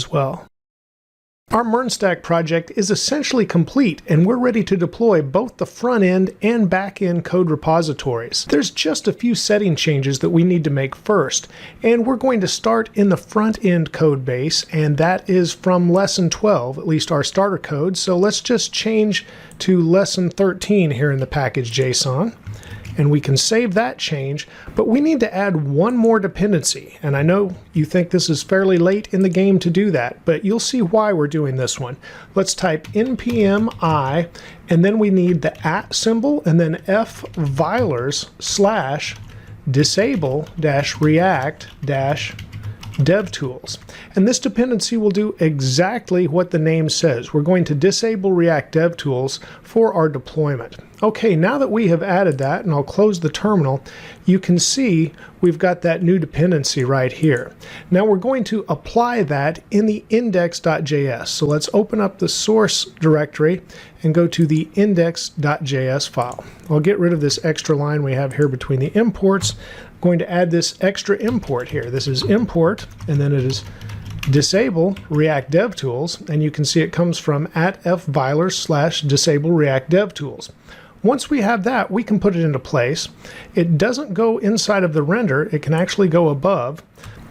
as well. Our MERN stack project is essentially complete, and we're ready to deploy both the front end and back end code repositories. There's just a few setting changes that we need to make first, and we're going to start in the front end code base, and that is from lesson 12, at least our starter code. So let's just change to lesson 13 here in the package.json. And we can save that change, but we need to add one more dependency. And I know you think this is fairly late in the game to do that, but you'll see why we're doing this one. Let's type npm I, and then we need the @ symbol, and then fvilers / disable -react DevTools. And this dependency will do exactly what the name says. We're going to disable React DevTools for our deployment. Okay, now that we have added that, and I'll close the terminal, you can see we've got that new dependency right here. Now we're going to apply that in the index.js. So let's open up the source directory and go to the index.js file. I'll get rid of this extra line we have here between the imports. I'm going to add this extra import here. This is import, and then it is disable React DevTools, and you can see it comes from @fvilers / disable React DevTools. Once we have that, we can put it into place. It doesn't go inside of the render, it can actually go above.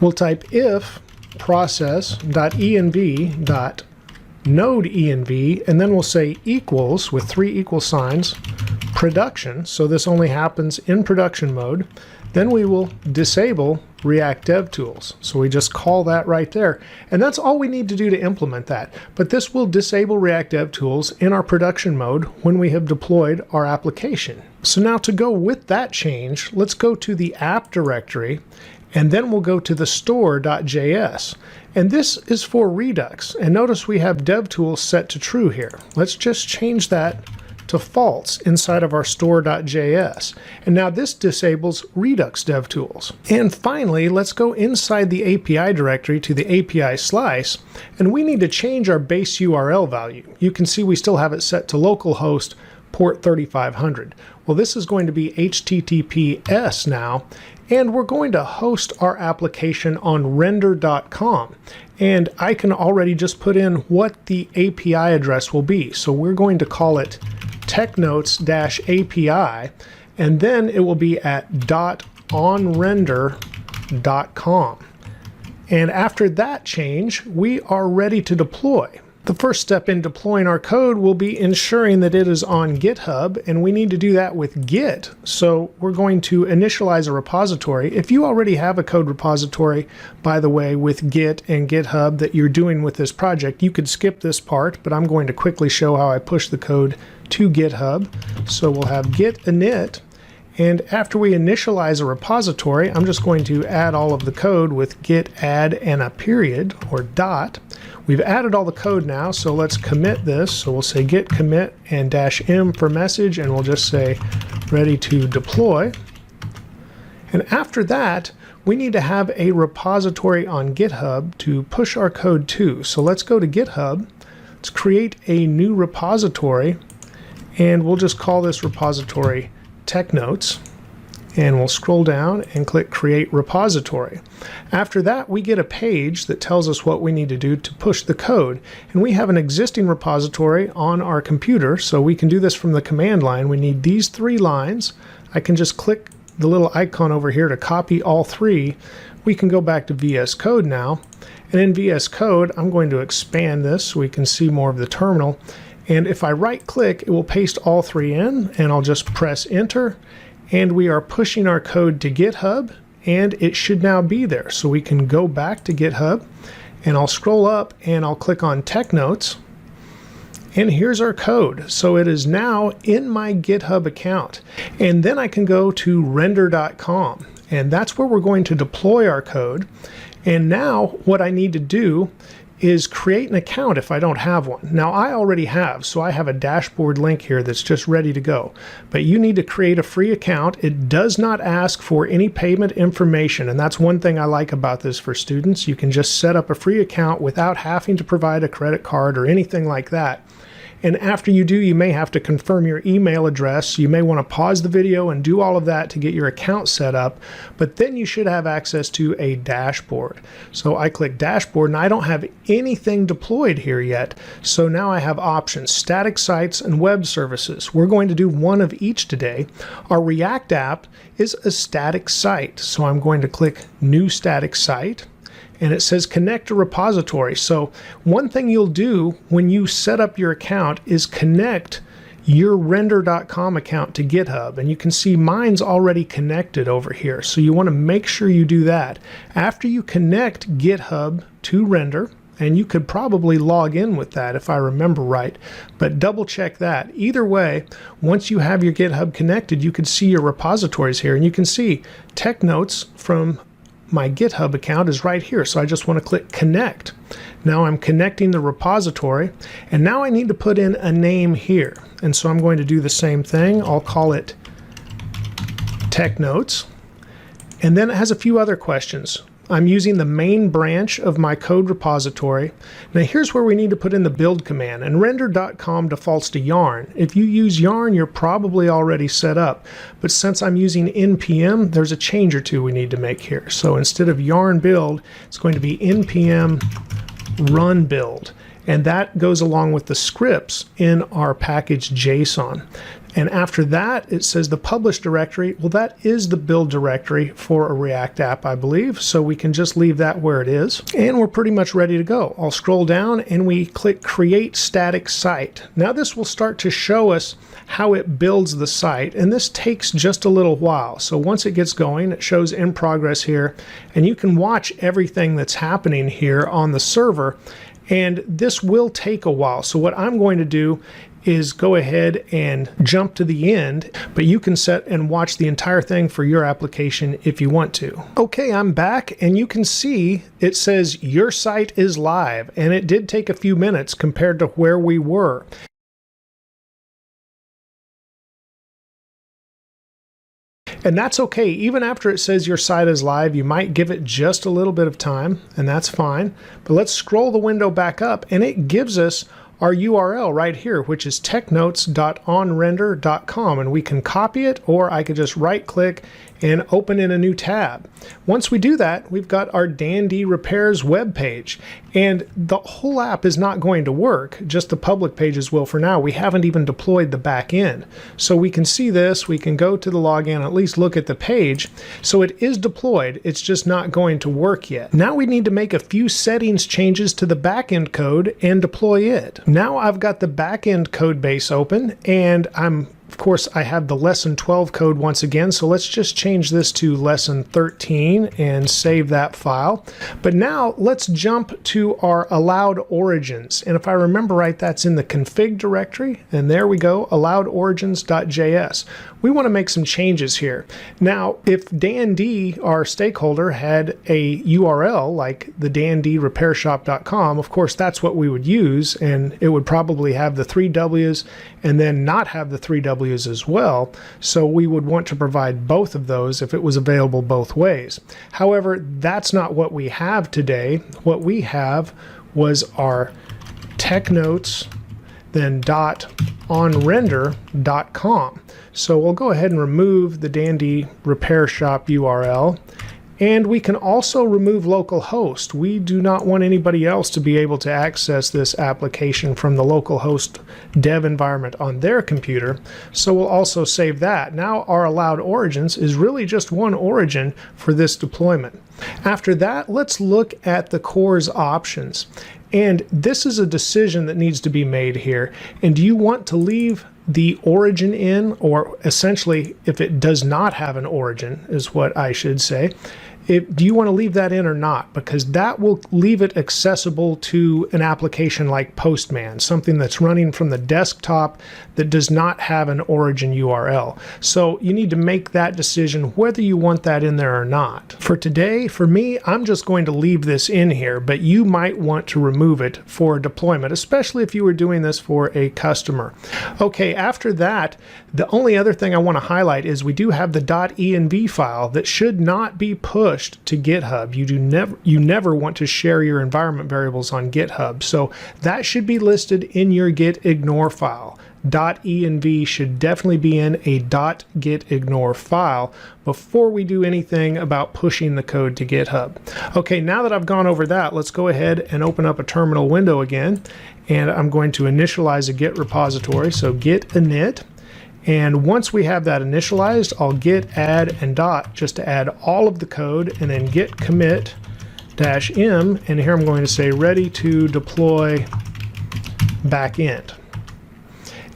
We'll type if process.env.node.env, and then we'll say equals with 3 equal signs production, so this only happens in production mode. Then we will disable React DevTools. So we just call that right there. And that's all we need to do to implement that. But this will disable React DevTools in our production mode when we have deployed our application. So now to go with that change, let's go to the app directory, and then we'll go to the store.js. And this is for Redux. And notice we have DevTools set to true here. Let's just change that to false inside of our store.js. And now this disables Redux DevTools. And finally, let's go inside the API directory to the API slice, and we need to change our base URL value. You can see we still have it set to localhost port 3500. Well, this is going to be HTTPS now, and we're going to host our application on render.com. And I can already just put in what the API address will be. So we're going to call it technotes-API, and then it will be at .onrender.com. And after that change, we are ready to deploy. The first step in deploying our code will be ensuring that it is on GitHub, and we need to do that with Git. So we're going to initialize a repository. If you already have a code repository, by the way, with Git and GitHub that you're doing with this project, you could skip this part, but I'm going to quickly show how I push the code to GitHub. So we'll have git init, and after we initialize a repository, I'm just going to add all of the code with git add and a period or dot. We've added all the code now, so let's commit this. So we'll say git commit and -m for message, and we'll just say ready to deploy. And after that, we need to have a repository on GitHub to push our code to. So let's go to GitHub, let's create a new repository, and we'll just call this repository TechNotes, and we'll scroll down and click Create Repository. After that, we get a page that tells us what we need to do to push the code, and we have an existing repository on our computer, so we can do this from the command line. We need these 3 lines. I can just click the little icon over here to copy all 3. We can go back to VS Code now, and in VS Code, I'm going to expand this so we can see more of the terminal. And if I right click, it will paste all 3 in, and I'll just press enter, and we are pushing our code to GitHub, and it should now be there. So we can go back to GitHub, and I'll scroll up and I'll click on TechNotes, and here's our code. So it is now in my GitHub account. And then I can go to render.com, and that's where we're going to deploy our code. And now what I need to do is create an account if I don't have one. Now I already have, so I have a dashboard link here that's just ready to go. But you need to create a free account. It does not ask for any payment information, and that's one thing I like about this for students. You can just set up a free account without having to provide a credit card or anything like that. And after you do, you may have to confirm your email address. You may want to pause the video and do all of that to get your account set up, but then you should have access to a dashboard. So I click dashboard and I don't have anything deployed here yet. So now I have options, static sites and web services. We're going to do one of each today. Our React app is a static site. So I'm going to click new static site. And it says connect to repository. So one thing you'll do when you set up your account is connect your render.com account to GitHub. And you can see mine's already connected over here. So you want to make sure you do that. After you connect GitHub to render, and you could probably log in with that if I remember right, but double check that. Either way, once you have your GitHub connected, you can see your repositories here, and you can see tech notes from my GitHub account is right here. So I just want to click connect. Now I'm connecting the repository, and now I need to put in a name here. And so I'm going to do the same thing. I'll call it tech notes. And then it has a few other questions. I'm using the main branch of my code repository. Now here's where we need to put in the build command, and render.com defaults to yarn. If you use yarn, you're probably already set up, but since I'm using npm, there's a change or two we need to make here. So instead of yarn build, it's going to be npm run build, and that goes along with the scripts in our package JSON. And after that, it says the publish directory. Well, that is the build directory for a React app, I believe. So we can just leave that where it is. And we're pretty much ready to go. I'll scroll down and we click create static site. Now this will start to show us how it builds the site. And this takes just a little while. So once it gets going, it shows in progress here. And you can watch everything that's happening here on the server. And this will take a while. So what I'm going to do is go ahead and jump to the end, but you can set and watch the entire thing for your application if you want to. Okay, I'm back, and you can see it says your site is live, and it did take a few minutes compared to where we were. And that's okay. Even after it says your site is live, you might give it just a little bit of time, and that's fine. But let's scroll the window back up, and it gives us our URL right here, which is technotes.onrender.com, and we can copy it, or I could just right click and open in a new tab. Once we do that, we've got our Dandy Repairs web page, and the whole app is not going to work, just the public pages will for now. We haven't even deployed the back end. So we can see this, we can go to the login, at least look at the page. So it is deployed, it's just not going to work yet. Now we need to make a few settings changes to the backend code and deploy it. Now I've got the backend code base open, and of course, I have the lesson 12 code once again, so let's just change this to lesson 13 and save that file. But now let's jump to our allowed origins. And if I remember right, that's in the config directory, and there we go, allowedorigins.js. We want to make some changes here. Now, if Dandy, our stakeholder, had a URL like the dandyrepairshop.com, of course, that's what we would use, and it would probably have the 3 W's and then not have the 3 W's as well. So we would want to provide both of those if it was available both ways. However, that's not what we have today. What we have was our tech notes, then .onrender.com. So we'll go ahead and remove the Dandy Repair Shop URL. And we can also remove localhost. We do not want anybody else to be able to access this application from the localhost dev environment on their computer. So we'll also save that. Now our allowed origins is really just one origin for this deployment. After that, let's look at the core's options. And this is a decision that needs to be made here. And do you want to leave the origin in, or essentially if it does not have an origin is what I should say, do you want to leave that in or not? Because that will leave it accessible to an application like Postman, something that's running from the desktop that does not have an origin URL. So you need to make that decision whether you want that in there or not. For today, for me, I'm just going to leave this in here, but you might want to remove it for deployment, especially if you were doing this for a customer. Okay, after that, the only other thing I want to highlight is we do have the .env file that should not be pushed pushed to GitHub. You never want to share your environment variables on GitHub. So that should be listed in your git ignore file. .env should definitely be in a .gitignore file before we do anything about pushing the code to GitHub. Okay, now that I've gone over that, let's go ahead and open up a terminal window again, and I'm going to initialize a Git repository, so git init. And once we have that initialized, I'll git add and dot just to add all of the code, and then git commit -m, and here I'm going to say ready to deploy backend.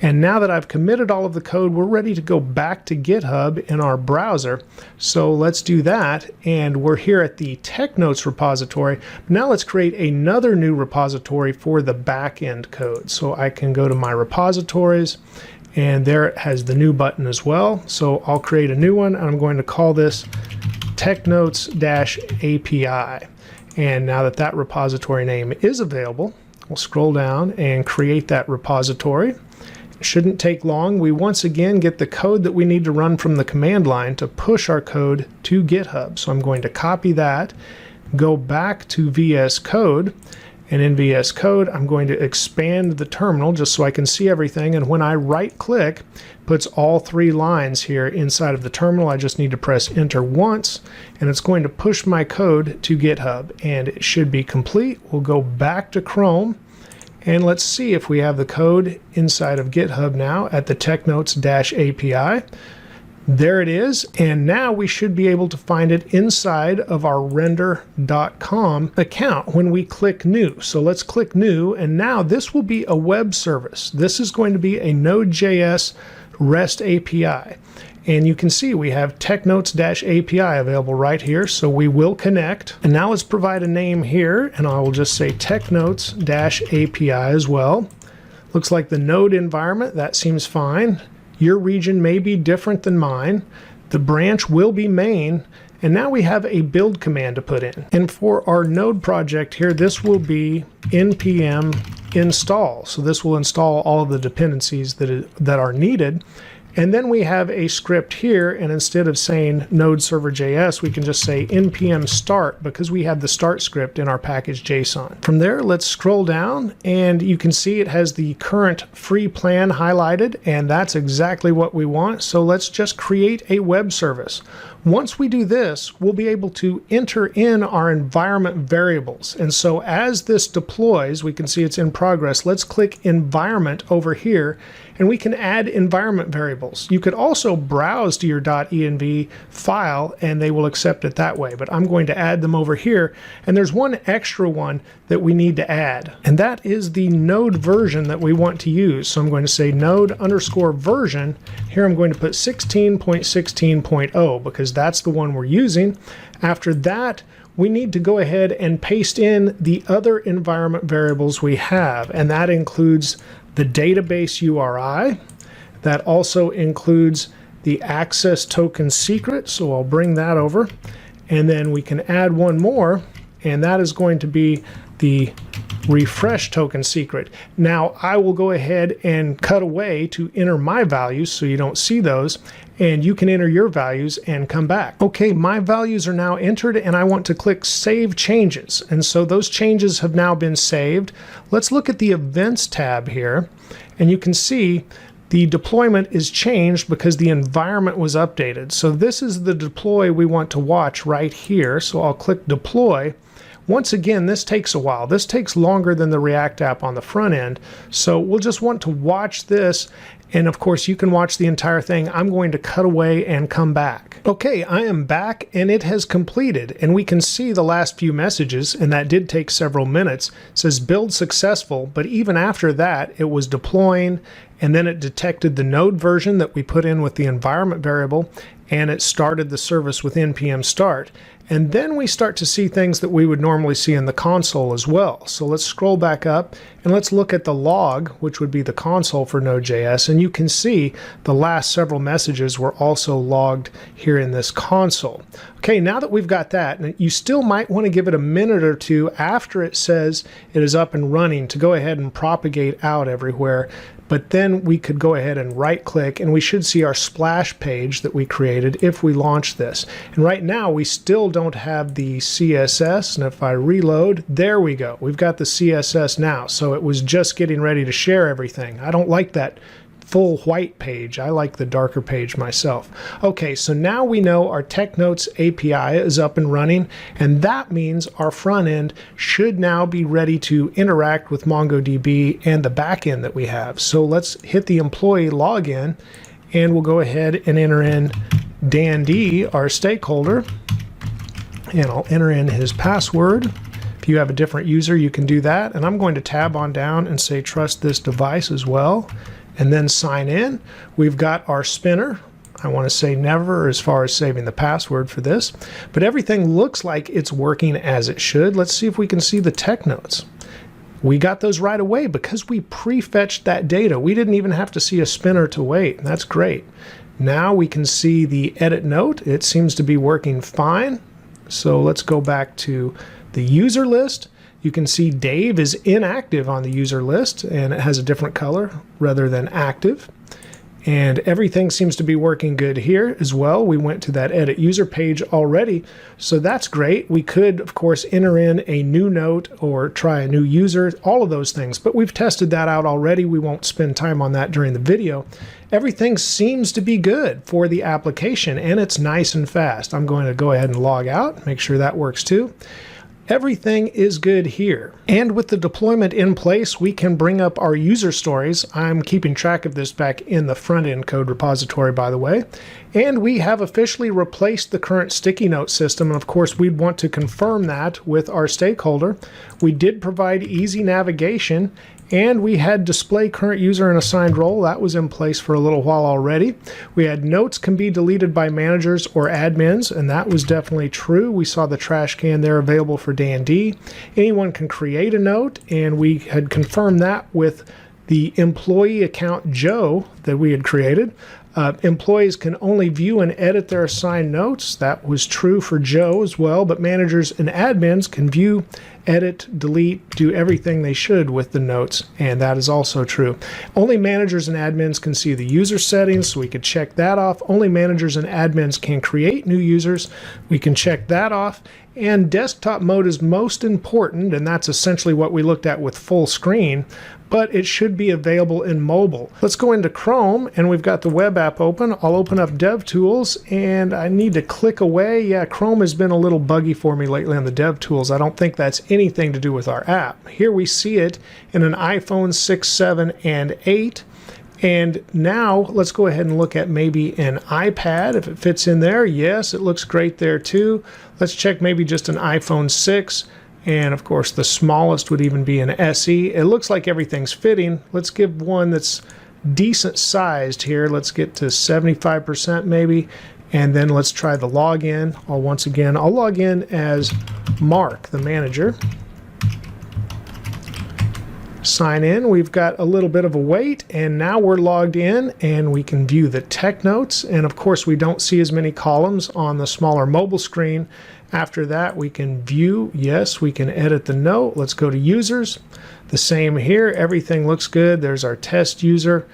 And now that I've committed all of the code, we're ready to go back to GitHub in our browser. So let's do that. And we're here at the Tech Notes repository. Now let's create another new repository for the backend code. So I can go to my repositories, and there it has the new button as well. So I'll create a new one, and I'm going to call this TechNotes-API. And now that that repository name is available, we'll scroll down and create that repository. Shouldn't take long. We once again get the code that we need to run from the command line to push our code to GitHub. So I'm going to copy that, go back to VS Code, and in VS Code I'm going to expand the terminal just so I can see everything, and when I right click, puts all 3 lines here inside of the terminal. I just need to press enter once, and it's going to push my code to GitHub, and it should be complete. We'll go back to Chrome, and let's see if we have the code inside of GitHub now at the TechNotes-API. There it is, and now we should be able to find it inside of our render.com account when we click new. So let's click new, and now this will be a web service. This is going to be a Node.js REST API. And you can see we have TechNotes-API available right here, so we will connect. And now let's provide a name here, and I will just say TechNotes-API as well. Looks like the node environment, that seems fine. Your region may be different than mine. The branch will be main, and now we have a build command to put in. And for our node project here, this will be npm install. So this will install all of the dependencies that are needed. And then we have a script here, and instead of saying node server.js, we can just say npm start because we have the start script in our package JSON. From there, let's scroll down, and you can see it has the current free plan highlighted, and that's exactly what we want. So let's just create a web service. Once we do this, we'll be able to enter in our environment variables. And so as this deploys, we can see it's in progress. Let's click environment over here, and we can add environment variables. You could also browse to your .env file, and they will accept it that way. But I'm going to add them over here, and there's one extra one that we need to add, and that is the node version that we want to use. So I'm going to say node_version. Here I'm going to put 16.16.0 because that's the one we're using. After that, we need to go ahead and paste in the other environment variables we have, and that includes the database URI. That also includes the access token secret, so I'll bring that over. And then we can add one more, and that is going to be the refresh token secret. Now I will go ahead and cut away to enter my values so you don't see those, and you can enter your values and come back. Okay, my values are now entered, and I want to click Save Changes. And so those changes have now been saved. Let's look at the Events tab here, and you can see the deployment is changed because the environment was updated. So this is the deploy we want to watch right here. So I'll click Deploy. Once again, this takes a while. This takes longer than the React app on the front end. So we'll just want to watch this. And of course, you can watch the entire thing. I'm going to cut away and come back. Okay, I am back, and it has completed. And we can see the last few messages, and that did take several minutes. It says build successful, but even after that, it was deploying, and then it detected the node version that we put in with the environment variable, and it started the service with npm start. And then we start to see things that we would normally see in the console as well. So let's scroll back up, and let's look at the log, which would be the console for Node.js. And you can see the last several messages were also logged here in this console. Okay, now that we've got that, and you still might want to give it a minute or two after it says it is up and running to go ahead and propagate out everywhere. But then we could go ahead and right click and we should see our splash page that we created if we launch this. And right now we still don't have the CSS, and if I reload, there we go. We've got the CSS now, so it was just getting ready to share everything. I don't like that full white page. I like the darker page myself. Okay, so now we know our TechNotes API is up and running, and that means our front end should now be ready to interact with MongoDB and the back end that we have. So let's hit the employee login, and we'll go ahead and enter in Dan D, our stakeholder, and I'll enter in his password. If you have a different user, you can do that, and I'm going to tab on down and say trust this device as well. And then sign in. We've got our spinner. I want to say never as far as saving the password for this, but everything looks like it's working as it should. Let's see if we can see the tech notes. We got those right away because we prefetched that data. We didn't even have to see a spinner to wait. That's great. Now we can see the edit note. It seems to be working fine. So let's go back to the user list. You can see Dave is inactive on the user list, and it has a different color rather than active. And everything seems to be working good here as well. We went to that edit user page already, so that's great. We could, of course, enter in a new note or try a new user, all of those things, but we've tested that out already. We won't spend time on that during the video. Everything seems to be good for the application, and it's nice and fast. I'm going to go ahead and log out, make sure that works too. Everything is good here. And with the deployment in place, we can bring up our user stories. I'm keeping track of this back in the front-end code repository, by the way. And we have officially replaced the current sticky note system. And of course, we'd want to confirm that with our stakeholder. We did provide easy navigation, and we had display current user and assigned role. That was in place for a little while already. We had notes can be deleted by managers or admins, and that was definitely true. We saw the trash can there available for Dan D. Anyone can create a note, and we had confirmed that with the employee account Joe that we had created. Employees can only view and edit their assigned notes. That was true for Joe as well, but managers and admins can view, edit, delete, do everything they should with the notes, and that is also true. Only managers and admins can see the user settings, so we could check that off. Only managers and admins can create new users. We can check that off. And desktop mode is most important, and that's essentially what we looked at with full screen, but it should be available in mobile. Let's go into Chrome, and we've got the web app open. I'll open up DevTools, and I need to click away. Yeah, Chrome has been a little buggy for me lately on the DevTools. I don't think that's anything to do with our app. Here we see it in an iPhone 6, 7, and 8. And now let's go ahead and look at maybe an iPad, if it fits in there. Yes, it looks great there too. Let's check maybe just an iPhone 6. And of course, the smallest would even be an SE. It looks like everything's fitting. Let's give one that's decent sized here. Let's get to 75% maybe. And then let's try the login. I'll log in as Mark, the manager. Sign in. We've got a little bit of a wait, and now we're logged in, and we can view the tech notes. And of course, we don't see as many columns on the smaller mobile screen. After that, we can view. Yes, we can edit the note. Let's go to users. The same here. Everything looks good. There's our test user.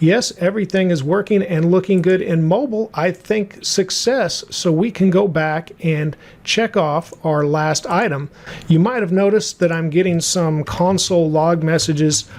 Yes, everything is working and looking good in mobile. I think success, so we can go back and check off our last item. You might have noticed that I'm getting some console log messages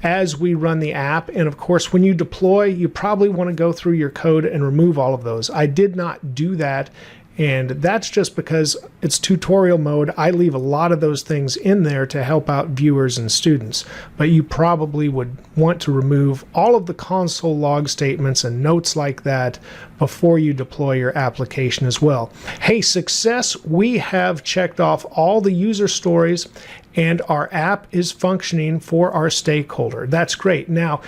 as we run the app, and of course when you deploy, you probably want to go through your code and remove all of those. I did not do that, and that's just because it's tutorial mode. I leave a lot of those things in there to help out viewers and students, but you probably would want to remove all of the console log statements and notes like that before you deploy your application as well. Hey, success, we have checked off all the user stories and our app is functioning for our stakeholder. That's great. Now,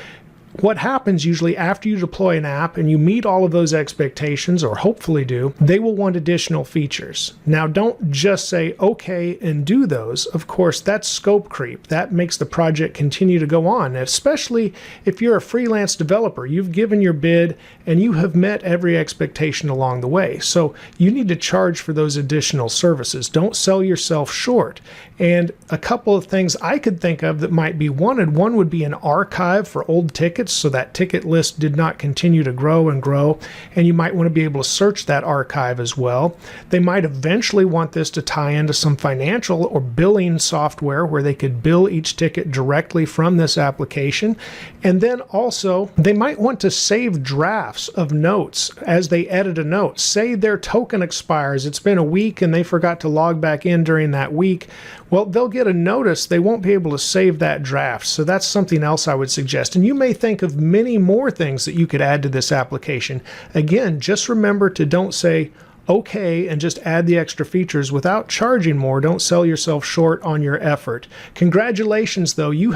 what happens usually after you deploy an app and you meet all of those expectations, or hopefully do, they will want additional features. Now, don't just say okay and do those. Of course, that's scope creep. That makes the project continue to go on, especially if you're a freelance developer. You've given your bid and you have met every expectation along the way. So you need to charge for those additional services. Don't sell yourself short. And a couple of things I could think of that might be wanted. One would be an archive for old tickets, so that ticket list did not continue to grow and grow, and you might want to be able to search that archive as well. They might eventually want this to tie into some financial or billing software where they could bill each ticket directly from this application. And then also they might want to save drafts of notes as they edit a note. Say their token expires, it's been a week and they forgot to log back in during that week. Well, they'll get a notice. They won't be able to save that draft. So that's something else I would suggest. And you may think of many more things that you could add to this application. Again, just remember to don't say okay and just add the extra features without charging more. Don't sell yourself short on your effort. Congratulations, though. You